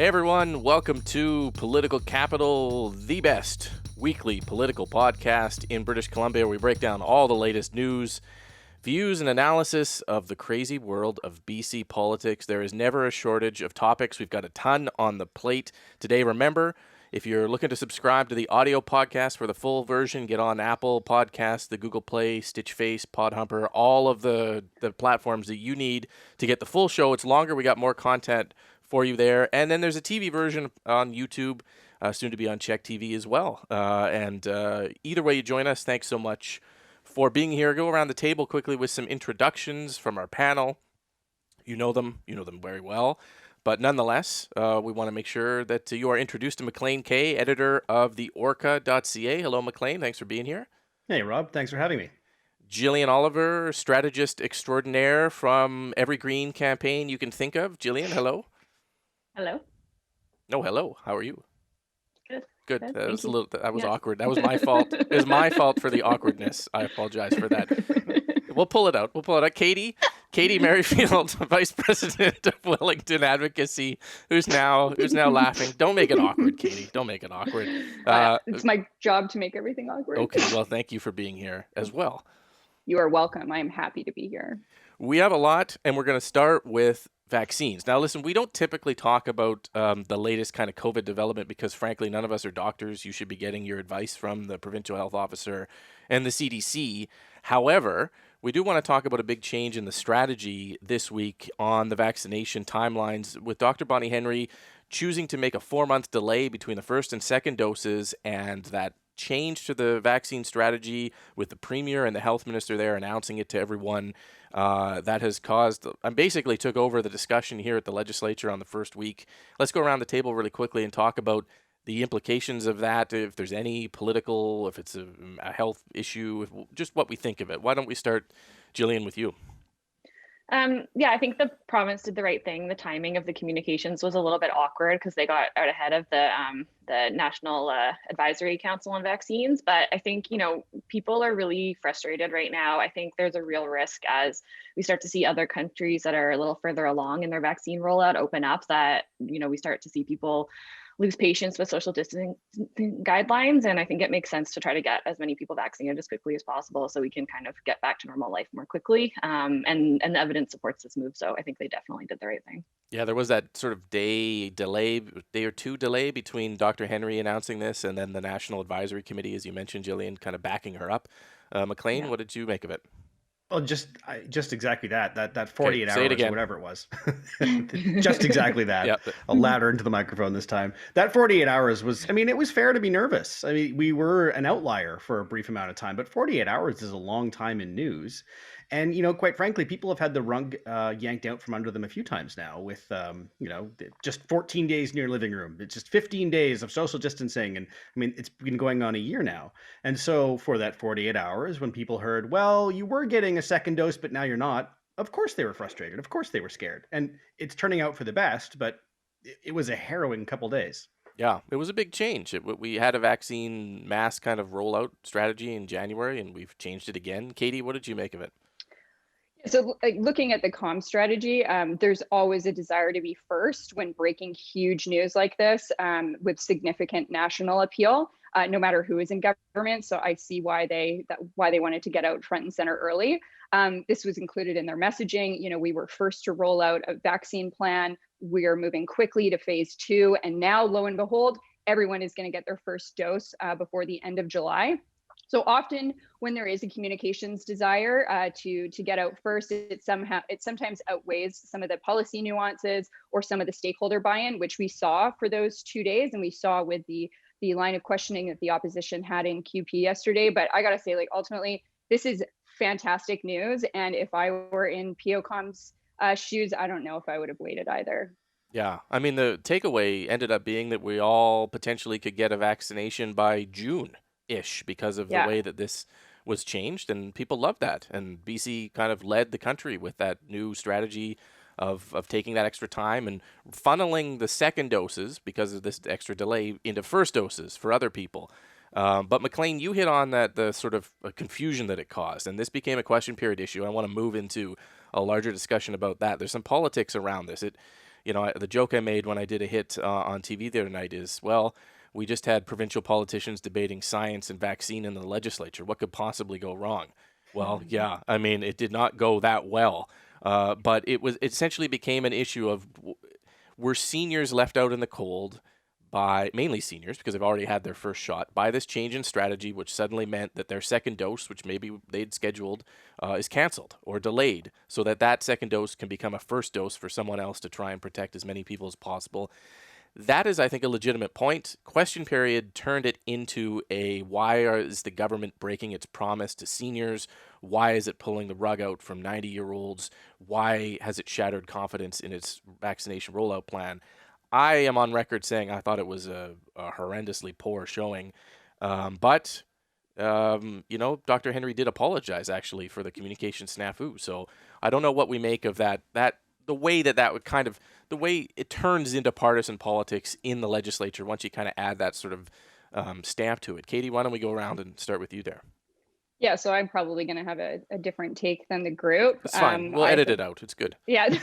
Hey everyone, welcome to Political Capital, the best weekly political podcast in British Columbia. We break down all the latest news, views, and analysis of the crazy world of BC politics. There is never a shortage of topics. We've got a ton on the plate today. Remember, if you're looking to subscribe to the audio podcast for the full version, get on Apple Podcasts, the Google Play, Stitchface, Podhumper, all of the platforms that you need to get the full show. It's longer. We got more content for you there. And then there's a TV version on YouTube, soon to be on Check TV as well. Either way you join us, thanks so much for being here. Go around the table quickly with some introductions from our panel. You know them very well. But nonetheless, we want to make sure that you are introduced to Maclean Kay, editor of the Orca.ca. Hello, Maclean. Thanks for being here. Hey, Rob. Thanks for having me. Jillian Oliver, strategist extraordinaire from every green campaign you can think of. Jillian, hello. Hello. No, hello. How are you? Good. That was awkward. That was my fault. It was my fault for the awkwardness. I apologize for that. We'll pull it out. Katy Merrifield, Vice President of Wellington Advocacy, who's now laughing. Don't make it awkward, Katy. Don't make it awkward. It's my job to make everything awkward. Okay, well, thank you for being here as well. You are welcome. I am happy to be here. We have a lot, and we're going to start with vaccines. Now, listen, we don't typically talk about the latest kind of COVID development because, frankly, none of us are doctors. You should be getting your advice from the provincial health officer and the CDC. However, we do want to talk about a big change in the strategy this week on the vaccination timelines, with Dr. Bonnie Henry choosing to make a 4-month delay between the first and second doses, and that change to the vaccine strategy with the Premier and the Health Minister there announcing it to everyone. That has caused, I basically took over the discussion here at the legislature on the first week. Let's go around the table really quickly and talk about the implications of that, if there's any political, if it's a health issue, just what we think of it. Why don't we start, Jillian, with you? I think the province did the right thing. The timing of the communications was a little bit awkward because they got out ahead of the National Advisory Council on Vaccines. But I think, people are really frustrated right now. I think there's a real risk as we start to see other countries that are a little further along in their vaccine rollout open up that, we start to see people lose patience with social distancing guidelines. And I think it makes sense to try to get as many people vaccinated as quickly as possible so we can kind of get back to normal life more quickly. And the evidence supports this move. So I think they definitely did the right thing. Yeah, there was that sort of day or two delay between Dr. Henry announcing this and then the National Advisory Committee, as you mentioned, Jillian, kind of backing her up. Maclean, What did you make of it? Well, just exactly that 48 hours or whatever it was. Just exactly that. Yep. A louder into the microphone this time. That 48 hours was, it was fair to be nervous. We were an outlier for a brief amount of time, but 48 hours is a long time in news. And, quite frankly, people have had the rug yanked out from under them a few times now with, just 14 days in your living room. It's just 15 days of social distancing. And it's been going on a year now. And so for that 48 hours, when people heard, well, you were getting a second dose, but now you're not, of course they were frustrated. Of course they were scared. And it's turning out for the best, but it was a harrowing couple days. Yeah, it was a big change. We had a vaccine mass kind of rollout strategy in January, and we've changed it again. Katy, what did you make of it? So looking at the comm strategy, there's always a desire to be first when breaking huge news like this with significant national appeal, no matter who is in government. So I see why they wanted to get out front and center early. This was included in their messaging. We were first to roll out a vaccine plan. We are moving quickly to phase 2. And now, lo and behold, everyone is going to get their first dose before the end of July. So often when there is a communications desire to get out first, it sometimes outweighs some of the policy nuances or some of the stakeholder buy-in, which we saw for those 2 days. And we saw with the line of questioning that the opposition had in QP yesterday. But I got to say, ultimately, this is fantastic news. And if I were in POCOM's shoes, I don't know if I would have waited either. Yeah, the takeaway ended up being that we all potentially could get a vaccination by June-ish because of the way that this was changed, and people loved that. And BC kind of led the country with that new strategy of taking that extra time and funneling the second doses because of this extra delay into first doses for other people. But Maclean, you hit on the sort of confusion that it caused, and this became a question period issue. I want to move into a larger discussion about that. There's some politics around this. The joke I made when I did a hit on TV the other night is, well, we just had provincial politicians debating science and vaccine in the legislature. What could possibly go wrong? Well, yeah, I mean, it did not go that well. But it essentially became an issue of, were seniors left out in the cold by, mainly seniors, because they've already had their first shot, by this change in strategy, which suddenly meant that their second dose, which maybe they'd scheduled, is canceled or delayed, so that second dose can become a first dose for someone else to try and protect as many people as possible. That is, I think, a legitimate point. Question period turned it into why is the government breaking its promise to seniors? Why is it pulling the rug out from 90-year-olds? Why has it shattered confidence in its vaccination rollout plan? I am on record saying I thought it was a horrendously poor showing. But Dr. Henry did apologize, actually, for the communication snafu. So I don't know what we make of that the way that would kind of, the way it turns into partisan politics in the legislature once you kind of add that sort of stamp to it. Katie, why don't we go around and start with you there? Yeah, so I'm probably going to have a different take than the group. It's fine. We'll edit it out. It's good. Yeah.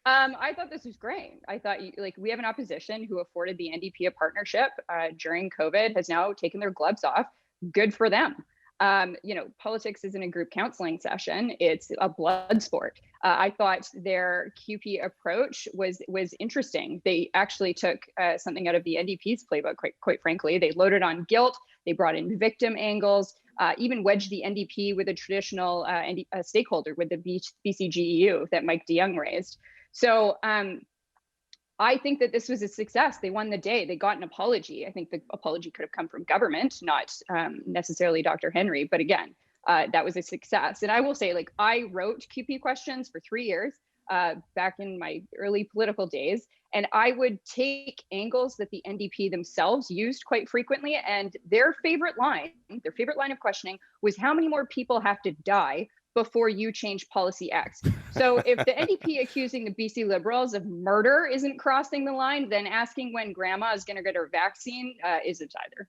I thought this was great. I thought we have an opposition who afforded the NDP a partnership during COVID, has now taken their gloves off. Good for them. Politics isn't a group counseling session. It's a blood sport. I thought their QP approach was interesting. They actually took something out of the NDP's playbook, quite frankly. They loaded on guilt. They brought in victim angles, even wedged the NDP with a traditional stakeholder with the BCGEU that Mike DeYoung raised. So I think that this was a success. They won the day. They got an apology. I think the apology could have come from government, not necessarily Dr. Henry. But again, that was a success. And I will say, I wrote QP questions for 3 years back in my early political days. And I would take angles that the NDP themselves used quite frequently. And their favorite line of questioning was, how many more people have to die before you change policy X? So if the NDP accusing the BC Liberals of murder isn't crossing the line, then asking when grandma is going to get her vaccine isn't either.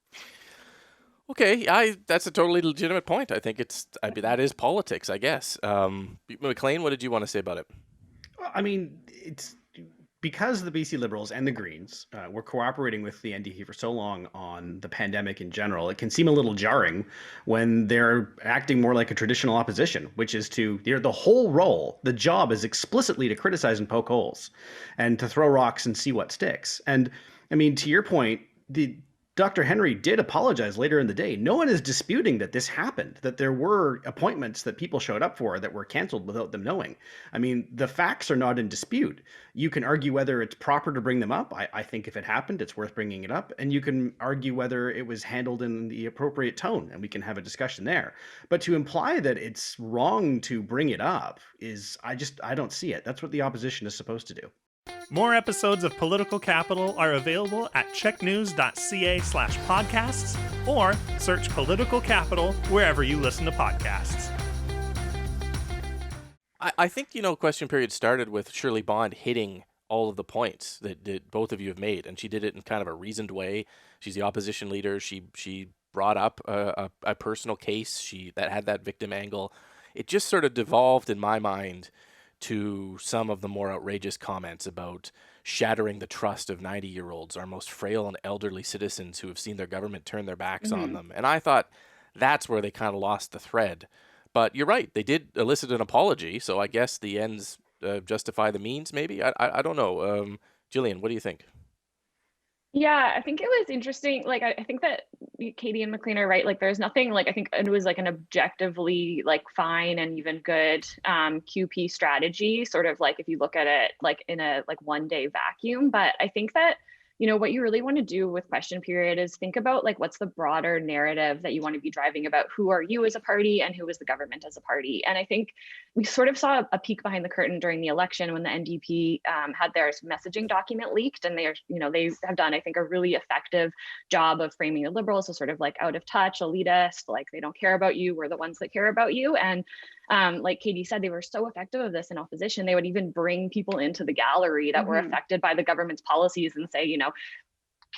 Okay, that's a totally legitimate point. I think that is politics, I guess. Maclean, what did you want to say about it? I mean, it's because the BC Liberals and the Greens were cooperating with the NDP for so long on the pandemic in general, it can seem a little jarring when they're acting more like a traditional opposition, which is the whole role, the job is explicitly to criticize and poke holes and to throw rocks and see what sticks. And I mean, to your point, Dr. Henry did apologize later in the day. No one is disputing that this happened, that there were appointments that people showed up for that were canceled without them knowing. I mean, the facts are not in dispute. You can argue whether it's proper to bring them up. I think if it happened, it's worth bringing it up. And you can argue whether it was handled in the appropriate tone, and we can have a discussion there. But to imply that it's wrong to bring it up I don't see it. That's what the opposition is supposed to do. More episodes of Political Capital are available at checknews.ca/podcasts or search Political Capital wherever you listen to podcasts. I think, question period started with Shirley Bond hitting all of the points that both of you have made, and she did it in kind of a reasoned way. She's the opposition leader. She brought up a personal case that had that victim angle. It just sort of devolved in my mind to some of the more outrageous comments about shattering the trust of 90-year-olds, our most frail and elderly citizens who have seen their government turn their backs on them. And I thought that's where they kind of lost the thread. But you're right, they did elicit an apology, so I guess the ends justify the means, maybe? I don't know. Jillian, what do you think? Yeah, I think it was interesting. I think that Katy and Maclean are right. There's nothing, I think it was an objectively fine and even good QP strategy, sort of if you look at it in a 1 day vacuum. But I think that, what you really want to do with question period is think about what's the broader narrative that you want to be driving about who are you as a party and who is the government as a party. And I think we sort of saw a peek behind the curtain during the election when the NDP had their messaging document leaked, and they have done, I think, a really effective job of framing the Liberals as sort of out of touch, elitist, they don't care about you, we're the ones that care about you. And like Katie said, they were so effective of this in opposition. They would even bring people into the gallery that were affected by the government's policies and say,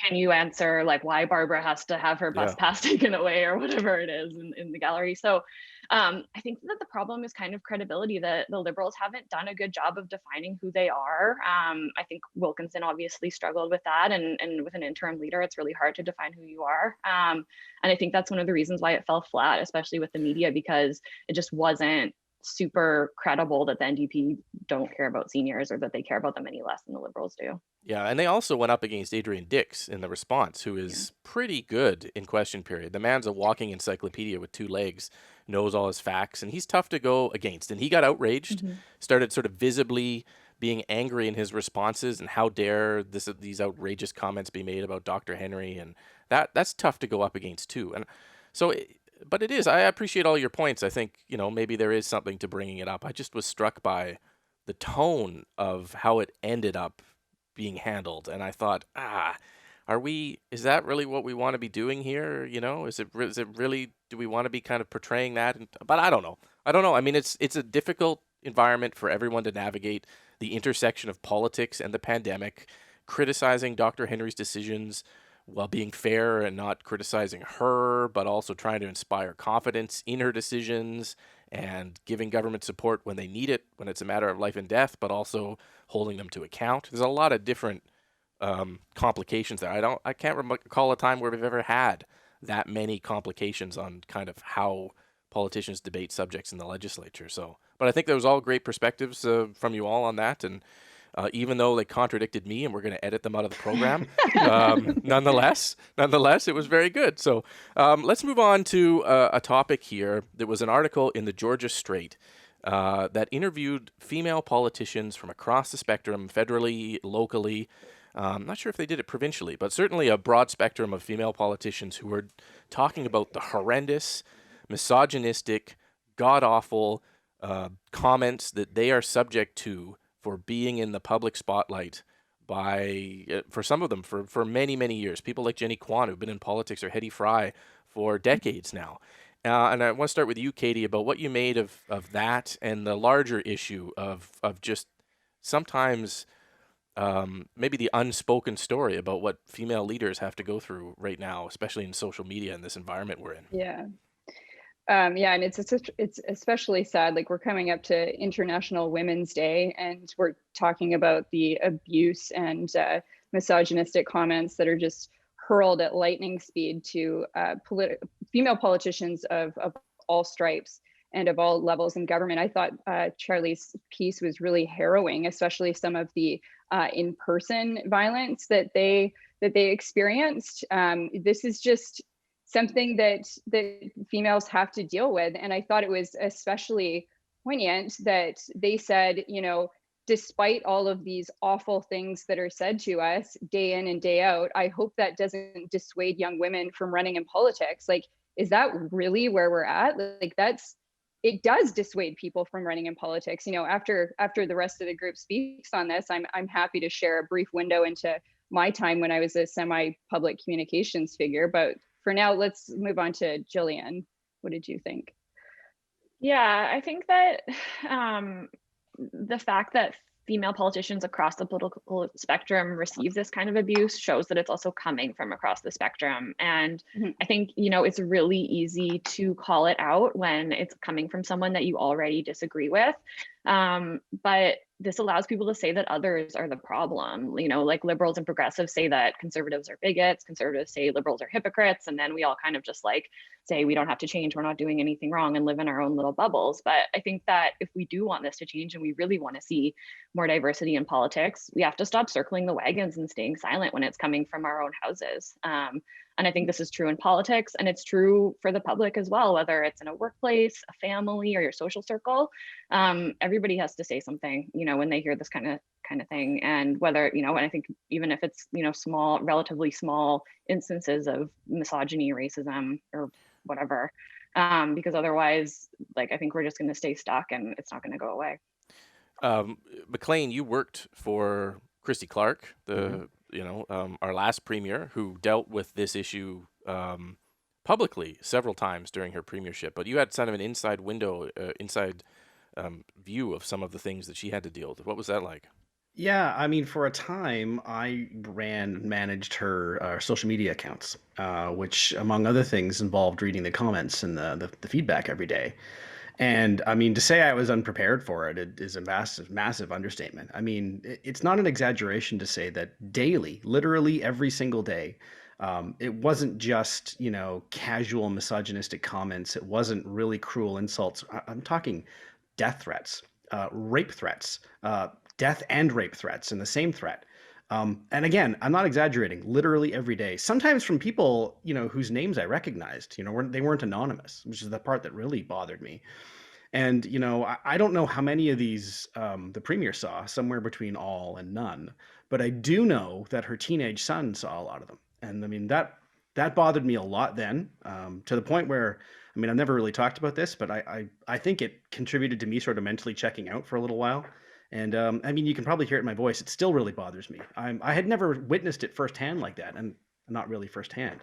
can you answer like why Barbara has to have her bus Yeah. pass taken away or whatever it is in the gallery. So I think that the problem is kind of credibility, that the Liberals haven't done a good job of defining who they are. I think Wilkinson obviously struggled with that, and with an interim leader, it's really hard to define who you are. And I think that's one of the reasons why it fell flat, especially with the media, because it just wasn't super credible that the NDP don't care about seniors or that they care about them any less than the Liberals do. Yeah, and they also went up against Adrian Dix in the response, who is pretty good in question period. The man's a walking encyclopedia with two legs, knows all his facts, and he's tough to go against. And he got outraged, started sort of visibly being angry in his responses, and how dare these outrageous comments be made about Dr. Henry, and that's tough to go up against too. And so, but it is. I appreciate all your points. I think, maybe there is something to bringing it up. I just was struck by the tone of how it ended up being handled, and I thought, is that really what we want to be doing here? Is it really, do we want to be kind of portraying that? But I don't know. I mean, it's a difficult environment for everyone to navigate, the intersection of politics and the pandemic, criticizing Dr. Henry's decisions while being fair and not criticizing her, but also trying to inspire confidence in her decisions and giving government support when they need it, when it's a matter of life and death, but also holding them to account. There's a lot of different complications there. I can't recall a time where we've ever had that many complications on kind of how politicians debate subjects in the legislature. So, but I think there was all great perspectives from you all on that, and even though they contradicted me and we're going to edit them out of the program, nonetheless, it was very good. So let's move on to a topic here. There was an article in the Georgia Straight that interviewed female politicians from across the spectrum, federally, locally. I'm not sure if they did it provincially, but certainly a broad spectrum of female politicians who were talking about the horrendous, misogynistic, god-awful comments that they are subject to for being in the public spotlight for some of them, for many, many years. People like Jenny Kwan, who've been in politics, or Hedy Fry for decades now. And I want to start with you, Katy, about what you made of that and the larger issue of just sometimes maybe the unspoken story about what female leaders have to go through right now, especially in social media and this environment we're in. Yeah. And it's especially sad. Like, we're coming up to International Women's Day, and we're talking about the abuse and misogynistic comments that are just hurled at lightning speed to female politicians of all stripes and of all levels in government. I thought Charlie's piece was really harrowing, especially some of the in-person violence that they experienced. This is just something that females have to deal with. And I thought it was especially poignant that they said, despite all of these awful things that are said to us day in and day out, I hope that doesn't dissuade young women from running in politics. Like, is that really where we're at? Like, it does dissuade people from running in politics. After the rest of the group speaks on this, I'm happy to share a brief window into my time when I was a semi-public communications figure. But for now, let's move on to Jillian. What did you think? Yeah, I think that the fact that female politicians across the political spectrum receive this kind of abuse shows that it's also coming from across the spectrum. And I think, it's really easy to call it out when it's coming from someone that you already disagree with. But this allows people to say that others are the problem. Like liberals and progressives say that conservatives are bigots, conservatives say liberals are hypocrites, and then we all kind of just like say we don't have to change, we're not doing anything wrong, and live in our own little bubbles. But I think that if we do want this to change and we really want to see more diversity in politics, we have to stop circling the wagons and staying silent when it's coming from our own houses. And I think this is true in politics, and it's true for the public as well, whether it's in a workplace, a family, or your social circle. Everybody has to say something, when they hear this kind of thing. And whether, and I think even if it's, small, relatively small instances of misogyny, racism, or whatever, because otherwise, like, I think we're just going to stay stuck and it's not going to go away. Maclean, you worked for Christy Clark, our last premier, who dealt with this issue publicly several times during her premiership. But you had kind of an inside view of some of the things that she had to deal with. What was that like? Yeah, I mean, for a time, I managed her social media accounts, which, among other things, involved reading the comments and the feedback every day. And I mean, to say I was unprepared for it is a massive, massive understatement. I mean, it's not an exaggeration to say that daily, literally every single day, it wasn't just, casual misogynistic comments. It wasn't really cruel insults. I'm talking death threats, rape threats, death and rape threats in the same threat. And again, I'm not exaggerating. Literally every day, sometimes from people, whose names I recognized. They weren't anonymous, which is the part that really bothered me. And I don't know how many of these the premier saw, somewhere between all and none. But I do know that her teenage son saw a lot of them, and I mean that bothered me a lot then, to the point where I mean I've never really talked about this, but I think it contributed to me sort of mentally checking out for a little while. And I mean you can probably hear it in my voice. It still really bothers me. I had never witnessed it firsthand like that, and not really firsthand.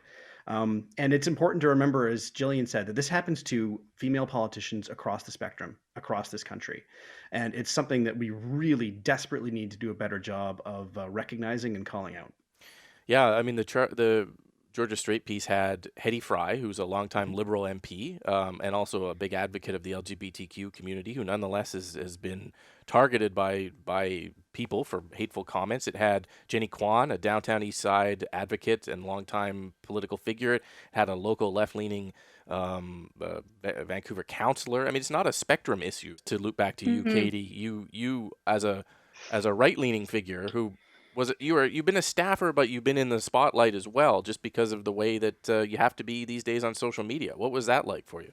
And it's important to remember, as Jillian said, that this happens to female politicians across the spectrum, across this country. And it's something that we really desperately need to do a better job of recognizing and calling out. Yeah, I mean the Georgia Straight piece had Hetty Fry, who's a longtime Liberal MP, and also a big advocate of the LGBTQ community, who nonetheless has been targeted by people for hateful comments. It had Jenny Kwan, a downtown East Side advocate and longtime political figure. It had a local left-leaning Vancouver councillor. I mean, it's not a spectrum issue. To loop back to you, Katie, you as a right-leaning figure who you've been a staffer, but you've been in the spotlight as well, just because of the way that you have to be these days on social media. What was that like for you?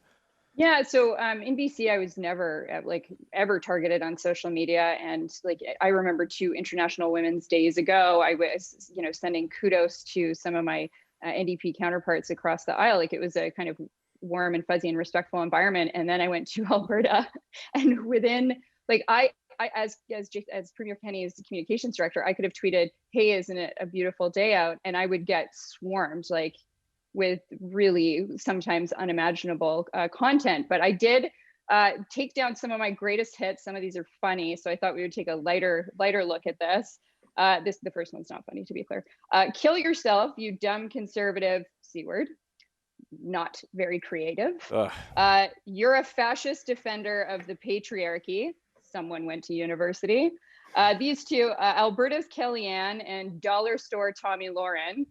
Yeah, so in BC, I was never ever targeted on social media, and I remember 2 International Women's Days ago, I was sending kudos to some of my NDP counterparts across the aisle. Like it was a kind of warm and fuzzy and respectful environment, and then I went to Alberta, and within as Premier Kenny's communications director, I could have tweeted, "Hey, isn't it a beautiful day out?" And I would get swarmed with really sometimes unimaginable content. But I did take down some of my greatest hits. Some of these are funny, so I thought we would take a lighter look at this. The first one's not funny, to be clear. Kill yourself, you dumb conservative C word. Not very creative. You're a fascist defender of the patriarchy. Someone went to university. These 2, Alberta's Kellyanne and Dollar Store Tommy Lauren.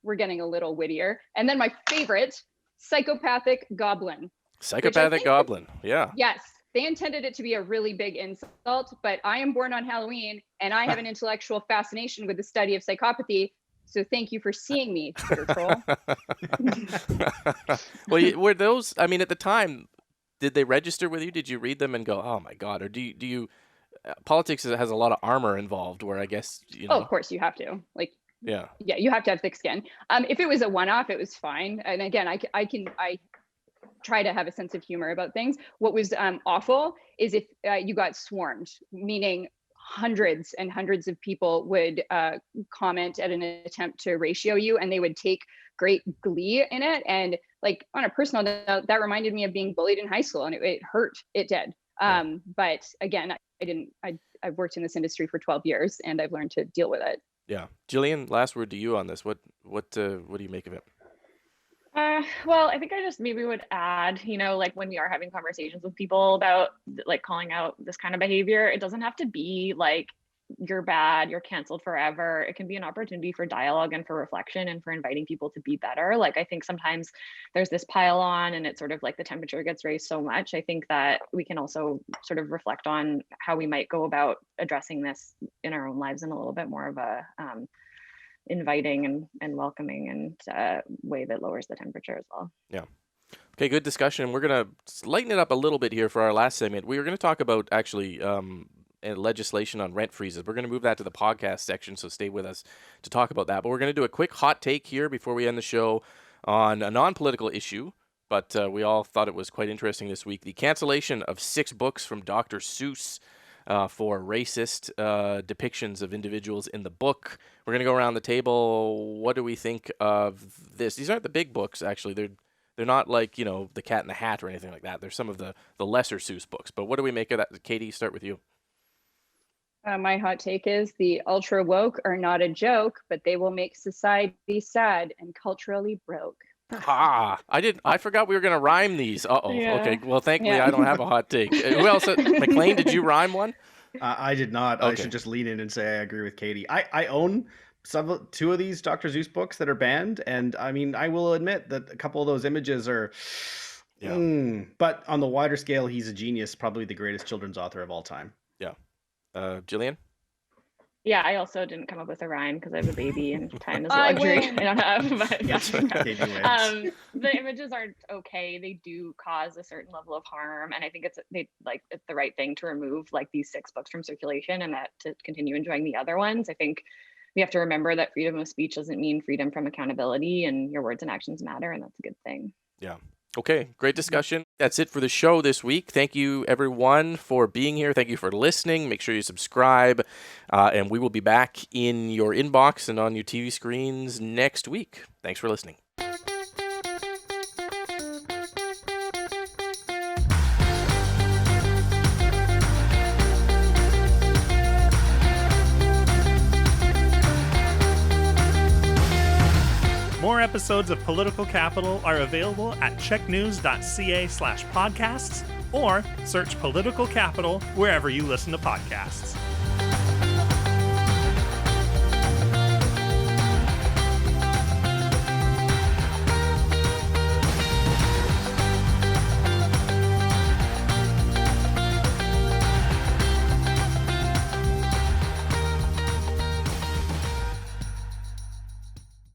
We're getting a little wittier. And then my favorite, psychopathic goblin. Psychopathic goblin, yeah. Yes, they intended it to be a really big insult, but I am born on Halloween and I have an intellectual fascination with the study of psychopathy. So thank you for seeing me, Twitter troll. Well, were those, I mean, at the time, did they register with you? Did you read them and go, oh my God? Or do you politics has a lot of armor involved where I guess, Oh, of course you have to. Yeah, you have to have thick skin. If it was a one-off, it was fine. And again, I try to have a sense of humor about things. What was awful is if you got swarmed, meaning hundreds and hundreds of people would comment at an attempt to ratio you, and they would take great glee in it. And on a personal note, that reminded me of being bullied in high school, and it hurt. It did. But again, I've worked in this industry for 12 years, and I've learned to deal with it. Yeah, Jillian, last word to you on this. What do you make of it? Well, I think I just maybe would add, when we are having conversations with people about calling out this kind of behavior, it doesn't have to be you're bad, you're canceled forever. It can be an opportunity for dialogue and for reflection and for inviting people to be better. I think sometimes there's this pile on and it's sort of the temperature gets raised so much. I think that we can also sort of reflect on how we might go about addressing this in our own lives in a little bit more of a inviting and welcoming and way that lowers the temperature as well. Yeah. Okay, good discussion. We're going to lighten it up a little bit here for our last segment. We were going to talk about actually legislation on rent freezes. We're going to move that to the podcast section, so stay with us to talk about that. But we're going to do a quick hot take here before we end the show on a non-political issue, but we all thought it was quite interesting this week. The cancellation of 6 books from Dr. Seuss for racist depictions of individuals in the book. We're going to go around the table. What do we think of this? These aren't the big books, actually. They're not like, The Cat in the Hat or anything like that. They're some of the lesser Seuss books. But what do we make of that? Katie, start with you. My hot take is the ultra woke are not a joke, but they will make society sad and culturally broke. I forgot we were going to rhyme these. Uh-oh. Yeah. Okay. Well, thankfully I don't have a hot take. Who else? Maclean, did you rhyme one? I did not. Okay. I should just lean in and say I agree with Katie. I own two of these Dr. Seuss books that are banned, and I mean, I will admit that a couple of those images are. Yeah. But on the wider scale, he's a genius, probably the greatest children's author of all time. Yeah. Jillian? Yeah, I also didn't come up with a rhyme because I have a baby and time is a luxury I don't have. But the images aren't okay. They do cause a certain level of harm, and I think it's the right thing to remove like these 6 books from circulation and that to continue enjoying the other ones. I think we have to remember that freedom of speech doesn't mean freedom from accountability, and your words and actions matter, and that's a good thing. Yeah. Okay, great discussion. That's it for the show this week. Thank you, everyone, for being here. Thank you for listening. Make sure you subscribe, and we will be back in your inbox and on your TV screens next week. Thanks for listening. More episodes of Political Capital are available at checknews.ca/podcasts or search Political Capital wherever you listen to podcasts.